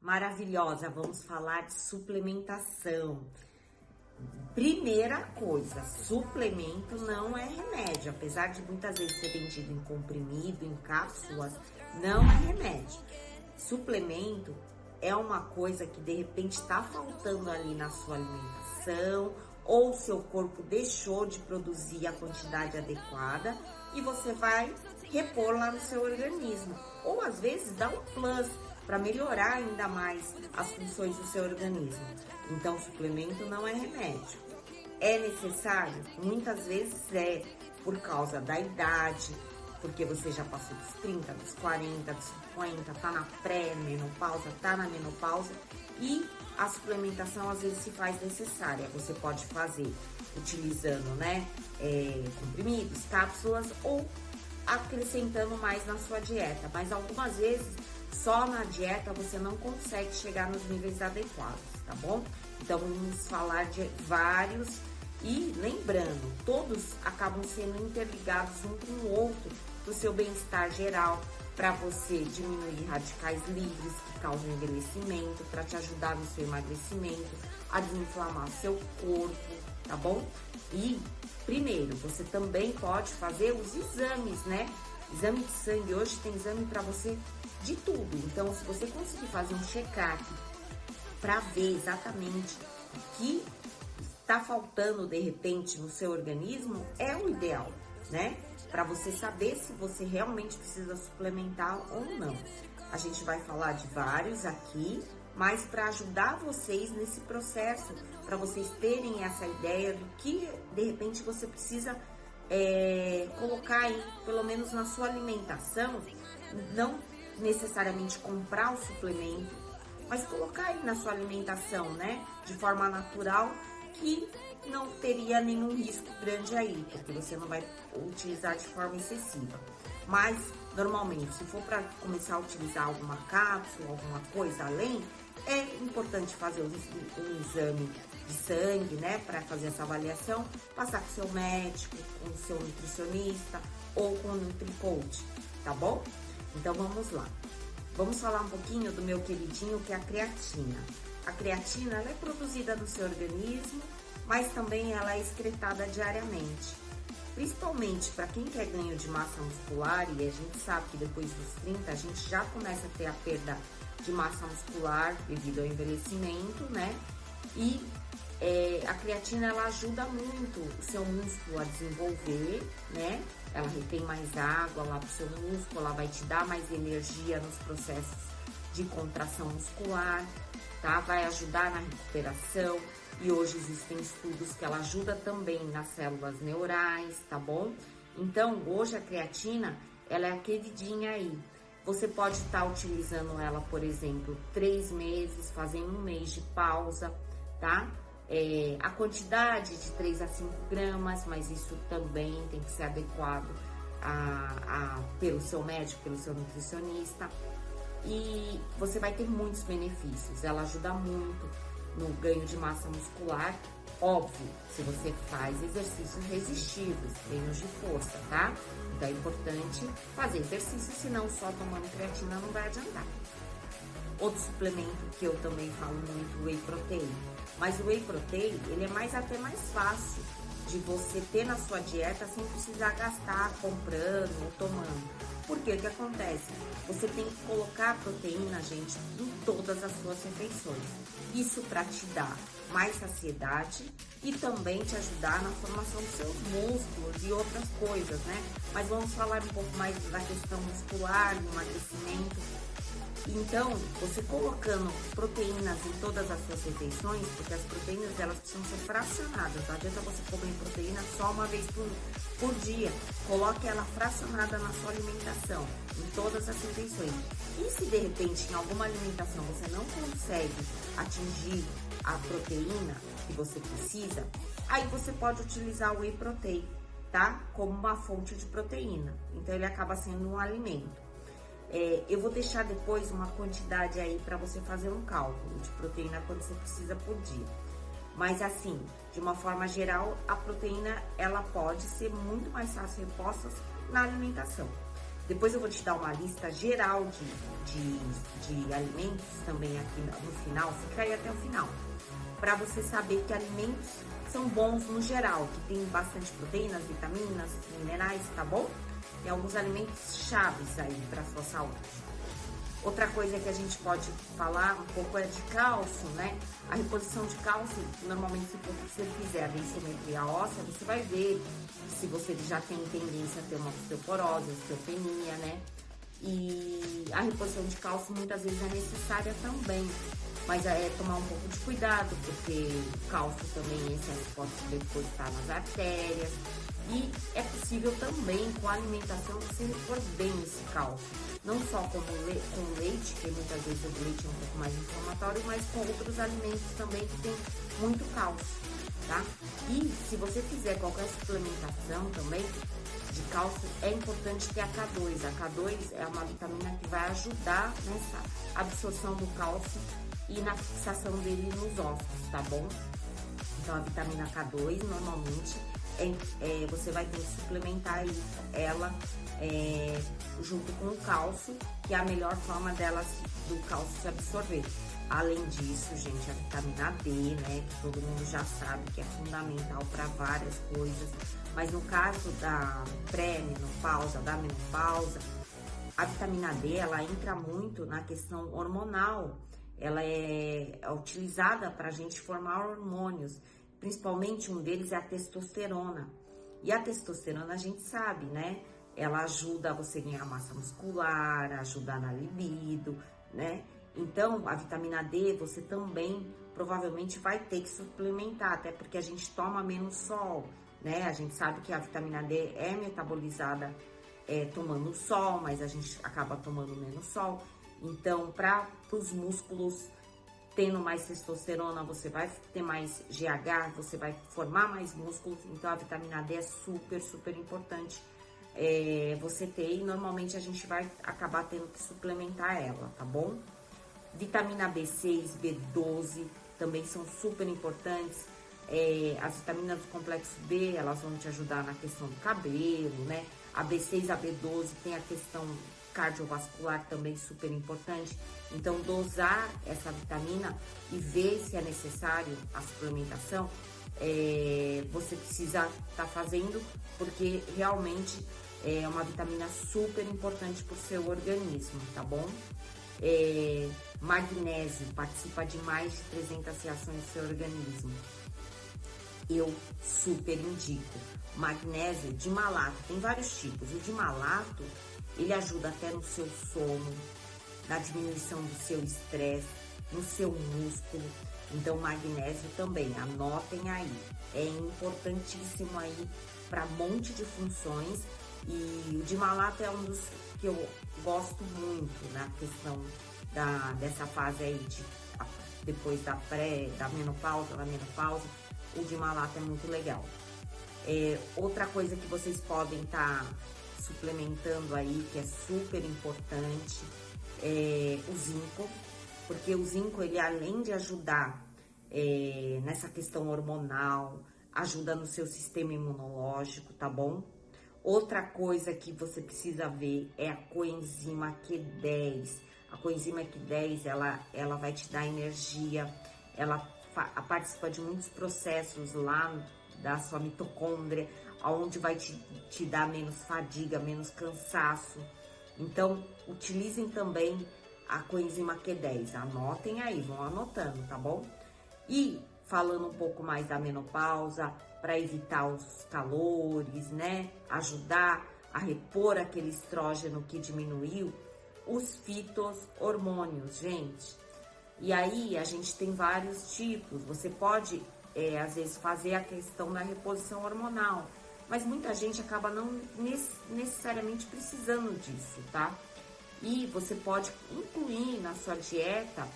maravilhosa, vamos falar de suplementação. Primeira coisa, suplemento não é remédio, apesar de muitas vezes ser vendido em comprimido, em cápsulas, não é remédio. Suplemento é uma coisa que de repente está faltando ali na sua alimentação, ou seu corpo deixou de produzir a quantidade adequada e você vai repor lá no seu organismo. Ou às vezes dá um plus para melhorar ainda mais as funções do seu organismo. Então, suplemento não é remédio. É necessário? Muitas vezes é, por causa da idade, porque você já passou dos 30, dos 40, dos 50, tá na pré-menopausa, tá na menopausa, e a suplementação às vezes se faz necessária. Você pode fazer utilizando, comprimidos, cápsulas ou acrescentando mais na sua dieta, mas algumas vezes só na dieta você não consegue chegar nos níveis adequados, tá bom? Então vamos falar de vários e lembrando, todos acabam sendo interligados um com o outro para o seu bem-estar geral, para você diminuir radicais livres que causam envelhecimento, para te ajudar no seu emagrecimento, a desinflamar seu corpo, tá bom? E primeiro, você também pode fazer os exames, né? Exame de sangue, hoje tem exame para você de tudo. Então, se você conseguir fazer um check-up para ver exatamente o que está faltando de repente no seu organismo, é o ideal, né? Para você saber se você realmente precisa suplementar ou não. A gente vai falar de vários aqui, mas para ajudar vocês nesse processo, para vocês terem essa ideia do que de repente você precisa colocar aí, pelo menos na sua alimentação, não necessariamente comprar o suplemento, mas colocar aí na sua alimentação, né, de forma natural, que não teria nenhum risco grande aí, porque você não vai utilizar de forma excessiva. Mas, normalmente, se for para começar a utilizar alguma cápsula, alguma coisa além, é importante fazer um exame de sangue, né, para fazer essa avaliação, passar com o seu médico, com o seu nutricionista ou com o NutriCoach, tá bom? Então, vamos lá. Vamos falar um pouquinho do meu queridinho, que é a creatina. A creatina, ela é produzida no seu organismo, mas também ela é excretada diariamente. Principalmente para quem quer ganho de massa muscular, e a gente sabe que depois dos 30 a gente já começa a ter a perda de massa muscular devido ao envelhecimento, né? E a creatina, ela ajuda muito o seu músculo a desenvolver, né? Ela retém mais água lá pro seu músculo, ela vai te dar mais energia nos processos de contração muscular, tá? Vai ajudar na recuperação. E hoje existem estudos que ela ajuda também nas células neurais, tá bom? Então, hoje a creatina, ela é a queridinha aí. Você pode estar utilizando ela, por exemplo, 3 meses, fazendo um mês de pausa, tá? A quantidade de 3 a 5 gramas, mas isso também tem que ser adequado pelo seu médico, pelo seu nutricionista. E você vai ter muitos benefícios, ela ajuda muito no ganho de massa muscular, óbvio, se você faz exercícios resistivos, treinos de força, tá? Então é importante fazer exercício, senão só tomando creatina não vai adiantar. Outro suplemento que eu também falo muito, o Whey Protein. Mas o Whey Protein, ele é até mais fácil de você ter na sua dieta sem precisar gastar comprando ou tomando. Porque o que acontece? Você tem que colocar a proteína, gente, em todas as suas refeições. Isso para te dar mais saciedade e também te ajudar na formação dos seus músculos e outras coisas, né? Mas vamos falar um pouco mais da questão muscular, do emagrecimento. Então, você colocando proteínas em todas as suas refeições, porque as proteínas, elas precisam ser fracionadas. Não adianta você comer proteína só uma vez por dia. Coloque ela fracionada na sua alimentação, em todas as refeições. E se de repente em alguma alimentação você não consegue atingir a proteína que você precisa, aí você pode utilizar o Whey Protein, tá? Como uma fonte de proteína. Então ele acaba sendo um alimento. Eu vou deixar depois uma quantidade aí para você fazer um cálculo de proteína quanto você precisa por dia. Mas assim, de uma forma geral, a proteína, ela pode ser muito mais fácil reposta na alimentação. Depois eu vou te dar uma lista geral de alimentos também aqui no final, fica aí até o final, para você saber que alimentos são bons no geral, que tem bastante proteínas, vitaminas, minerais, tá bom? Tem alguns alimentos chaves aí para sua saúde. Outra coisa que a gente pode falar um pouco é de cálcio, né? A reposição de cálcio, normalmente se você fizer a densimetria óssea, você vai ver se você já tem tendência a ter uma osteoporose, osteopenia, né? E a reposição de cálcio muitas vezes é necessária também, mas é tomar um pouco de cuidado, porque o cálcio também em excesso pode se depositar nas artérias. E é possível também, com a alimentação, você repor bem esse cálcio. Não só com leite, que muitas vezes o leite é um pouco mais inflamatório, mas com outros alimentos também que tem muito cálcio, tá? E se você fizer qualquer suplementação também de cálcio, é importante ter a K2. A K2 é uma vitamina que vai ajudar nessa absorção do cálcio e na fixação dele nos ossos, tá bom? Então, a vitamina K2, normalmente, você vai ter que suplementar ela junto com o cálcio, que é a melhor forma do cálcio se absorver. Além disso, gente, a vitamina D, né, que todo mundo já sabe que é fundamental para várias coisas, mas no caso da pré-menopausa, da menopausa, a vitamina D, ela entra muito na questão hormonal, ela é utilizada para a gente formar hormônios. Principalmente um deles é a testosterona. E a testosterona a gente sabe, né? Ela ajuda você a ganhar massa muscular, ajuda na libido, né? Então, a vitamina D você também provavelmente vai ter que suplementar, até porque a gente toma menos sol, né? A gente sabe que a vitamina D é metabolizada tomando sol, mas a gente acaba tomando menos sol. Então, para os músculos, tendo mais testosterona, você vai ter mais GH, você vai formar mais músculos, então a vitamina D é super, super importante você ter, e normalmente a gente vai acabar tendo que suplementar ela, tá bom? Vitamina B6, B12 também são super importantes, as vitaminas do complexo B, elas vão te ajudar na questão do cabelo, né? A B6, a B12 tem a questão cardiovascular também super importante. Então, dosar essa vitamina e ver se é necessário a suplementação, você precisa estar fazendo, porque realmente é uma vitamina super importante para o seu organismo, tá bom? Magnésio participa de mais de 300 reações do seu organismo. Eu super indico. Magnésio de malato, tem vários tipos. O de malato, ele ajuda até no seu sono, na diminuição do seu estresse, no seu músculo. Então, magnésio também, anotem aí. É importantíssimo aí para um monte de funções. E o de malato é um dos que eu gosto muito na questão dessa fase aí depois da menopausa, o de malato é muito legal. Outra coisa que vocês podem estar suplementando aí, que é super importante, é o zinco, porque o zinco, ele além de ajudar nessa questão hormonal, ajuda no seu sistema imunológico, tá bom? Outra coisa que você precisa ver é a coenzima Q10. A coenzima Q10, ela vai te dar energia, ela participa de muitos processos lá da sua mitocôndria, onde vai te dar menos fadiga, menos cansaço. Então, utilizem também a coenzima Q10. Anotem aí, vão anotando, tá bom? E falando um pouco mais da menopausa, para evitar os calores, né? Ajudar a repor aquele estrógeno que diminuiu, os fitohormônios, gente. E aí, a gente tem vários tipos. Você pode, às vezes, fazer a questão da reposição hormonal, mas muita gente acaba não necessariamente precisando disso, tá? E você pode incluir na sua dieta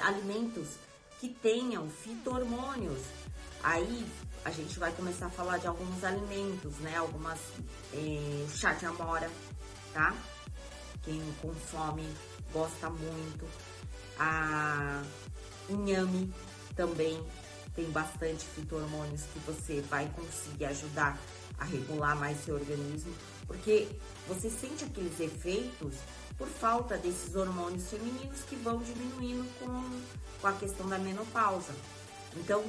alimentos que tenham fitohormônios. Aí a gente vai começar a falar de alguns alimentos, né? Algumas, chá de amora, tá? Quem consome gosta muito. A inhame também tem bastante fitohormônios que você vai conseguir ajudar a regular mais seu organismo. porque você sente aqueles efeitos por falta desses hormônios femininos que vão diminuindo com a questão da menopausa. Então,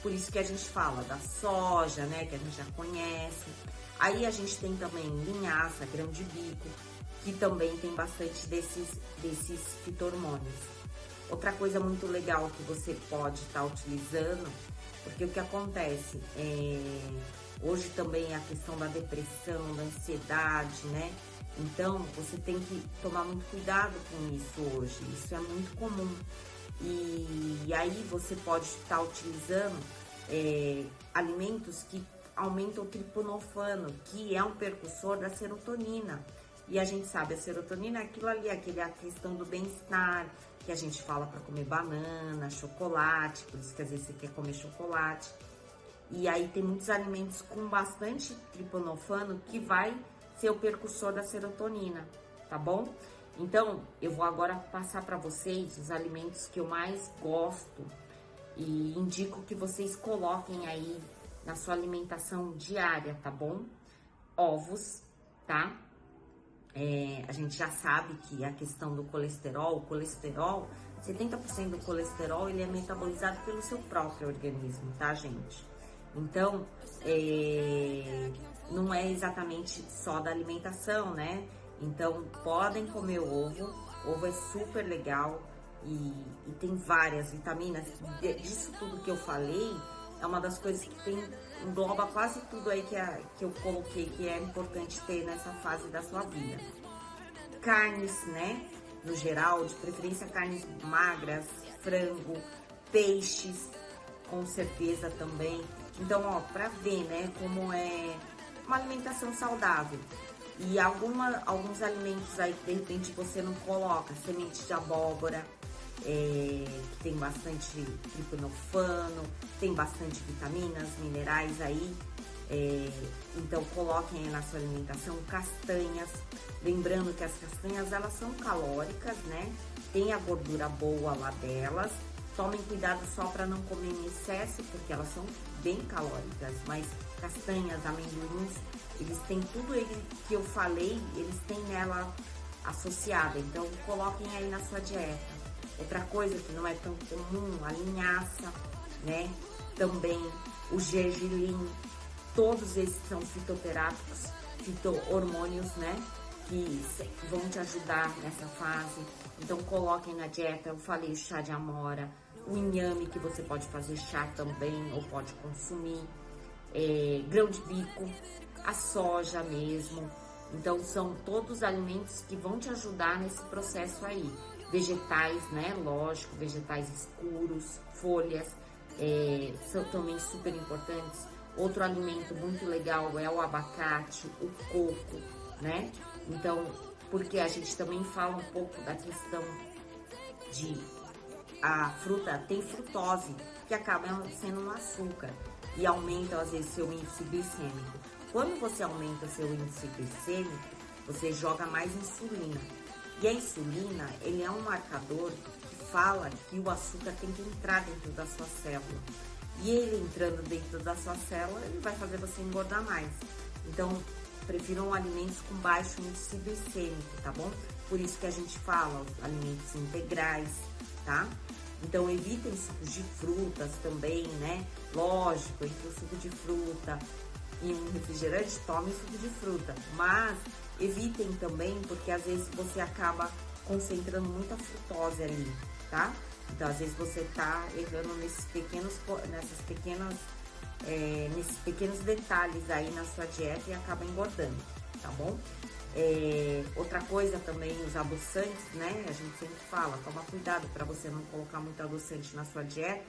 por isso que a gente fala da soja, né, que a gente já conhece. Aí a gente tem também linhaça, grão de bico, que também tem bastante desses fito-hormônios. Outra coisa muito legal que você pode estar utilizando, porque o que acontece hoje também a questão da depressão, da ansiedade, né? Então, você tem que tomar muito cuidado com isso hoje, isso é muito comum. E aí você pode estar utilizando alimentos que aumentam o triptofano, que é um precursor da serotonina. E a gente sabe, a serotonina é aquilo ali, a questão do bem-estar, que a gente fala para comer banana, chocolate, por isso que às vezes você quer comer chocolate. E aí tem muitos alimentos com bastante triptofano que vai ser o precursor da serotonina, tá bom? Então, eu vou agora passar para vocês os alimentos que eu mais gosto e indico que vocês coloquem aí na sua alimentação diária, tá bom? Ovos, tá? A gente já sabe que a questão do colesterol, 70% do colesterol, ele é metabolizado pelo seu próprio organismo, tá, gente? Então, não é exatamente só da alimentação, né? Então, podem comer ovo é super legal e tem várias vitaminas. Disso tudo que eu falei, é uma das coisas que engloba quase tudo aí que eu coloquei, que é importante ter nessa fase da sua vida. Carnes, né? No geral, de preferência carnes magras, frango, peixes, com certeza também. Então, ó, pra ver, né, como é uma alimentação saudável. E alguns alimentos aí que de repente você não coloca, semente de abóbora, que tem bastante triptofano, tem bastante vitaminas, minerais aí. Então coloquem aí na sua alimentação castanhas. Lembrando que as castanhas, elas são calóricas, né? Tem a gordura boa lá delas. Tomem cuidado só para não comer em excesso, porque elas são bem calóricas. Mas castanhas, amendoins, eles têm tudo que eu falei, eles têm nela associada. Então coloquem aí na sua dieta. Outra coisa que não é tão comum, a linhaça, né? Também o gergelim, todos esses são fitoterápicos, fito-hormônios, né? Que vão te ajudar nessa fase. Então coloquem na dieta, eu falei o chá de amora, o inhame, que você pode fazer chá também, ou pode consumir, grão de bico, a soja mesmo. Então são todos alimentos que vão te ajudar nesse processo aí. Vegetais, né? Lógico, vegetais escuros, folhas, são também super importantes. Outro alimento muito legal é o abacate, o coco, né? Então, porque a gente também fala um pouco da questão de a fruta tem frutose, que acaba sendo um açúcar e aumenta às vezes seu índice glicêmico. Quando você aumenta seu índice glicêmico, você joga mais insulina. E a insulina, ele é um marcador que fala que o açúcar tem que entrar dentro da sua célula. E ele entrando dentro da sua célula, ele vai fazer você engordar mais. Então, prefiram alimentos com baixo índice glicêmico, tá bom? Por isso que a gente fala alimentos integrais, tá? Então, evitem sucos de frutas também, né? Lógico, entre o suco de fruta e um refrigerante, tome suco de fruta. Mas evitem também, porque às vezes você acaba concentrando muita frutose ali, tá? Então, às vezes você tá errando nesses pequenos detalhes aí na sua dieta e acaba engordando, tá bom? Outra coisa também, os adoçantes, né? A gente sempre fala, toma cuidado para você não colocar muito adoçante na sua dieta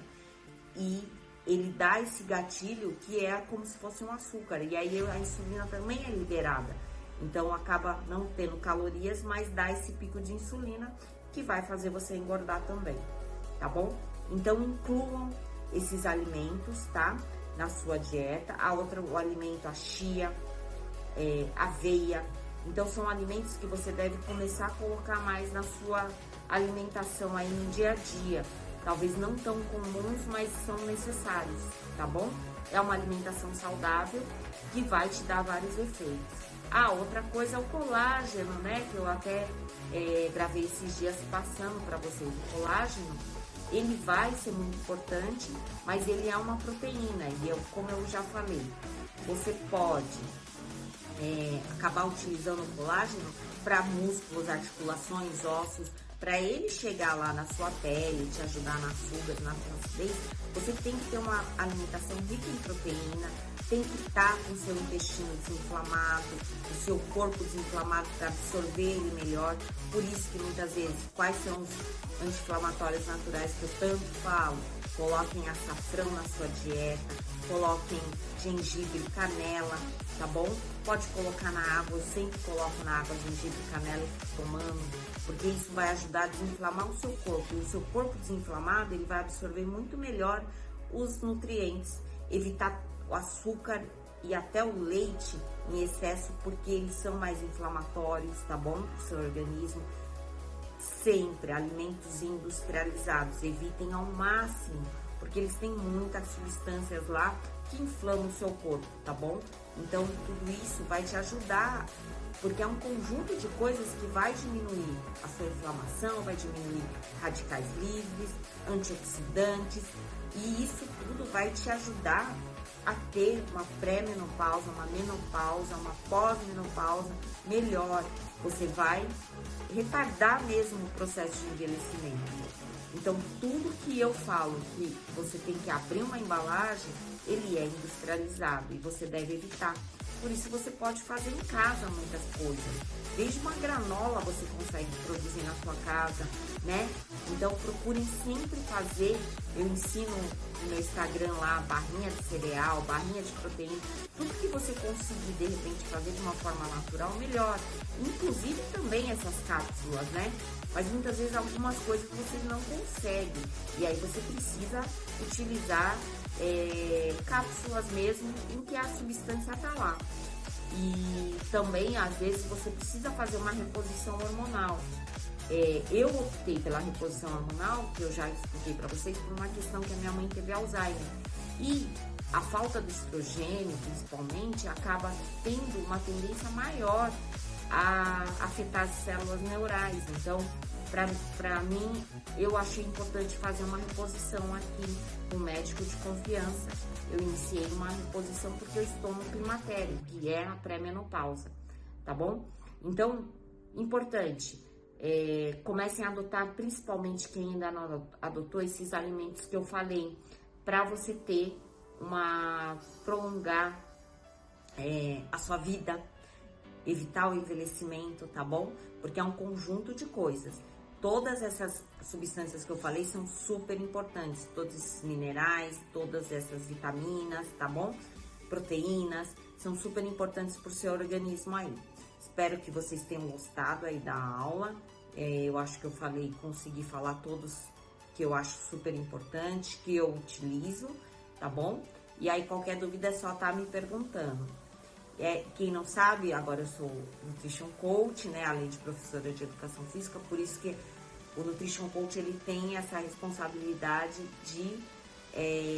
e ele dá esse gatilho que é como se fosse um açúcar, e aí a insulina também é liberada. Então acaba não tendo calorias, mas dá esse pico de insulina que vai fazer você engordar também, tá bom? Então incluam esses alimentos, tá? Na sua dieta. O alimento, a chia, aveia. Então são alimentos que você deve começar a colocar mais na sua alimentação aí no dia a dia. Talvez não tão comuns, mas são necessários, tá bom? É uma alimentação saudável que vai te dar vários efeitos. Ah, outra coisa é o colágeno, né? Que eu até gravei esses dias passando para vocês. O colágeno, ele vai ser muito importante, mas ele é uma proteína. E como eu já falei, você pode acabar utilizando o colágeno para músculos, articulações, ossos, para ele chegar lá na sua pele, te ajudar nas rugas, na flacidez. Você tem que ter uma alimentação rica em proteína, tem que estar com o seu intestino desinflamado, o seu corpo desinflamado para absorver ele melhor. Por isso que muitas vezes, quais são os anti-inflamatórios naturais que eu tanto falo? Coloquem açafrão na sua dieta, coloquem gengibre, canela, tá bom? Pode colocar na água, eu sempre coloco na água gengibre, canela e fico tomando, porque isso vai ajudar a desinflamar o seu corpo. E o seu corpo desinflamado, ele vai absorver muito melhor os nutrientes, evitar o açúcar e até o leite em excesso, porque eles são mais inflamatórios, tá bom? Para o seu organismo. Sempre alimentos industrializados, evitem ao máximo, porque eles têm muitas substâncias lá que inflamam o seu corpo, tá bom? Então, tudo isso vai te ajudar, porque é um conjunto de coisas que vai diminuir a sua inflamação, vai diminuir radicais livres, antioxidantes, e isso tudo vai te ajudar a ter uma pré-menopausa, uma menopausa, uma pós-menopausa melhor. Você vai retardar mesmo o processo de envelhecimento. Então, tudo que eu falo que você tem que abrir uma embalagem, ele é industrializado e você deve evitar. Por isso, você pode fazer em casa muitas coisas. Desde uma granola você consegue produzir na sua casa, né? Então, procurem sempre fazer. Eu ensino no meu Instagram lá, barrinha de cereal, barrinha de proteína. Tudo que você conseguir, de repente, fazer de uma forma natural, melhor. Inclusive, também essas cápsulas, né? Mas muitas vezes algumas coisas você não consegue. E aí você precisa utilizar cápsulas mesmo em que a substância está lá. E também, às vezes, você precisa fazer uma reposição hormonal. Eu optei pela reposição hormonal, que eu já expliquei para vocês, por uma questão que a minha mãe teve Alzheimer. E a falta do estrogênio, principalmente, acaba tendo uma tendência maior a afetar as células neurais. Então, para mim, eu achei importante fazer uma reposição aqui com um médico de confiança. Eu iniciei uma reposição porque eu estou no climatério, que é a pré-menopausa, tá bom? Então, importante, comecem a adotar, principalmente quem ainda não adotou, esses alimentos que eu falei, para você ter prolongar a sua vida, evitar o envelhecimento, tá bom? Porque é um conjunto de coisas. Todas essas substâncias que eu falei são super importantes, todos esses minerais, todas essas vitaminas, tá bom? Proteínas, são super importantes pro seu organismo aí. Espero que vocês tenham gostado aí da aula. Eu acho que eu consegui falar todos que eu acho super importante, que eu utilizo, tá bom? E aí qualquer dúvida é só estar me perguntando. Quem não sabe, agora eu sou Nutrition Coach, né, além de professora de Educação Física, por isso que o Nutrition Coach, ele tem essa responsabilidade de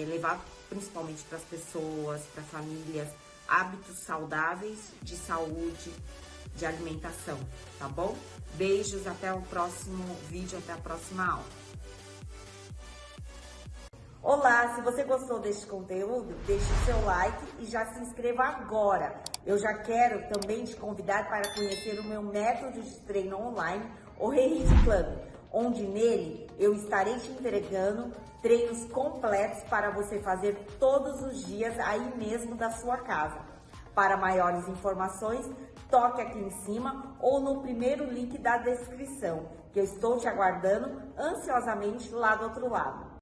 levar principalmente para as pessoas, para famílias, hábitos saudáveis de saúde, de alimentação, tá bom? Beijos, até o próximo vídeo, até a próxima aula. Olá, se você gostou deste conteúdo, deixe o seu like e já se inscreva agora. Eu já quero também te convidar para conhecer o meu método de treino online, o Rehis Club, onde nele eu estarei te entregando treinos completos para você fazer todos os dias aí mesmo da sua casa. Para maiores informações, toque aqui em cima ou no primeiro link da descrição, que eu estou te aguardando ansiosamente lá do outro lado.